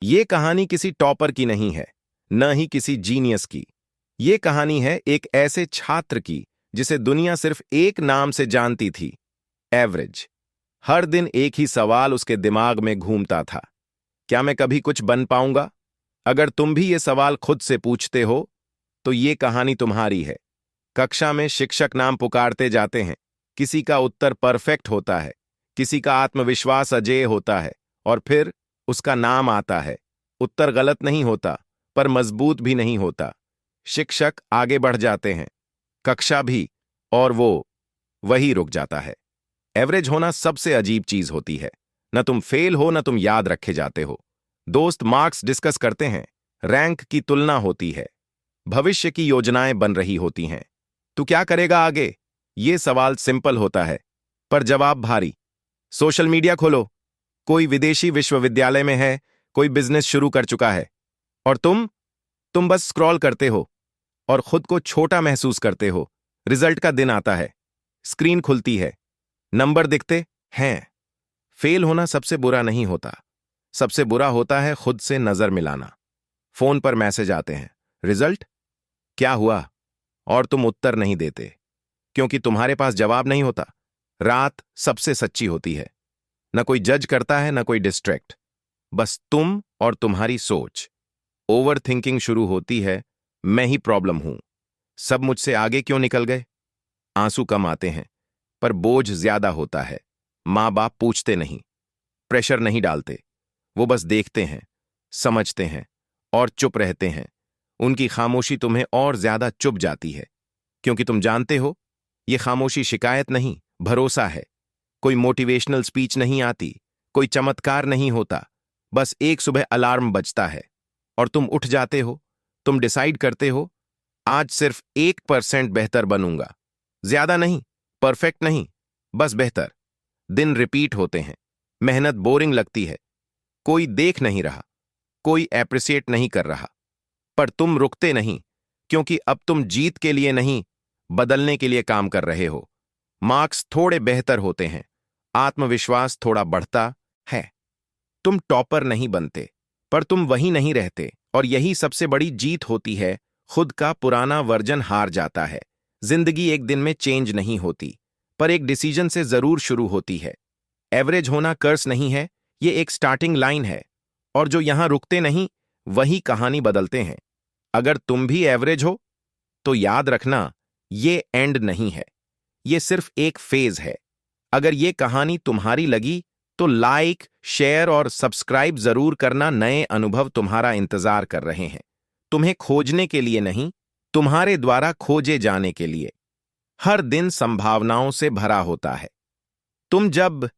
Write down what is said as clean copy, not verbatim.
ये कहानी किसी टॉपर की नहीं है, न ही किसी जीनियस की। ये कहानी है एक ऐसे छात्र की जिसे दुनिया सिर्फ एक नाम से जानती थी, एवरेज। हर दिन एक ही सवाल उसके दिमाग में घूमता था, क्या मैं कभी कुछ बन पाऊंगा? अगर तुम भी ये सवाल खुद से पूछते हो, तो ये कहानी तुम्हारी है। कक्षा में शिक्षक नाम पुकारते जाते हैं, किसी का उत्तर परफेक्ट होता है, किसी का आत्मविश्वास अजेय होता है, और फिर उसका नाम आता है। उत्तर गलत नहीं होता, पर मजबूत भी नहीं होता। शिक्षक आगे बढ़ जाते हैं, कक्षा भी, और वही रुक जाता है। एवरेज होना सबसे अजीब चीज होती है। न तुम फेल हो, न तुम याद रखे जाते हो। दोस्त मार्क्स डिस्कस करते हैं, रैंक की तुलना होती है, भविष्य की योजनाएं बन रही होती हैं। तू क्या करेगा आगे? ये सवाल सिंपल होता है, पर जवाब भारी। सोशल मीडिया खोलो, कोई विदेशी विश्वविद्यालय में है, कोई बिजनेस शुरू कर चुका है, और तुम बस स्क्रॉल करते हो और खुद को छोटा महसूस करते हो। रिजल्ट का दिन आता है, स्क्रीन खुलती है, नंबर दिखते हैं। फेल होना सबसे बुरा नहीं होता, सबसे बुरा होता है खुद से नजर मिलाना। फोन पर मैसेज आते हैं, रिजल्ट क्या हुआ? और तुम उत्तर नहीं देते, क्योंकि तुम्हारे पास जवाब नहीं होता। रात सबसे सच्ची होती है, न कोई जज करता है, न कोई डिस्ट्रैक्ट, बस तुम और तुम्हारी सोच। ओवर थिंकिंग शुरू होती है, मैं ही प्रॉब्लम हूं, सब मुझसे आगे क्यों निकल गए? आंसू कम आते हैं, पर बोझ ज्यादा होता है। माँ बाप पूछते नहीं, प्रेशर नहीं डालते, वो बस देखते हैं, समझते हैं और चुप रहते हैं। उनकी खामोशी तुम्हें और ज्यादा चुप जाती है, क्योंकि तुम जानते हो, ये खामोशी शिकायत नहीं, भरोसा है। कोई मोटिवेशनल स्पीच नहीं आती, कोई चमत्कार नहीं होता, बस एक सुबह अलार्म बजता है और तुम उठ जाते हो। तुम डिसाइड करते हो, आज सिर्फ 1% बेहतर बनूंगा। ज्यादा नहीं, परफेक्ट नहीं, बस बेहतर। दिन रिपीट होते हैं, मेहनत बोरिंग लगती है, कोई देख नहीं रहा, कोई एप्रिसिएट नहीं कर रहा, पर तुम रुकते नहीं, क्योंकि अब तुम जीत के लिए नहीं, बदलने के लिए काम कर रहे हो। मार्क्स थोड़े बेहतर होते हैं, आत्मविश्वास थोड़ा बढ़ता है। तुम टॉपर नहीं बनते, पर तुम वही नहीं रहते, और यही सबसे बड़ी जीत होती है। खुद का पुराना वर्जन हार जाता है। जिंदगी एक दिन में चेंज नहीं होती, पर एक डिसीजन से जरूर शुरू होती है। एवरेज होना कर्स नहीं है, ये एक स्टार्टिंग लाइन है, और जो यहां रुकते नहीं, वही कहानी बदलते हैं। अगर तुम भी एवरेज हो, तो याद रखना, ये एंड नहीं है, ये सिर्फ एक फेज है। अगर ये कहानी तुम्हारी लगी, तो लाइक, शेयर और सब्सक्राइब जरूर करना। नए अनुभव तुम्हारा इंतजार कर रहे हैं, तुम्हें खोजने के लिए नहीं, तुम्हारे द्वारा खोजे जाने के लिए। हर दिन संभावनाओं से भरा होता है। तुम जब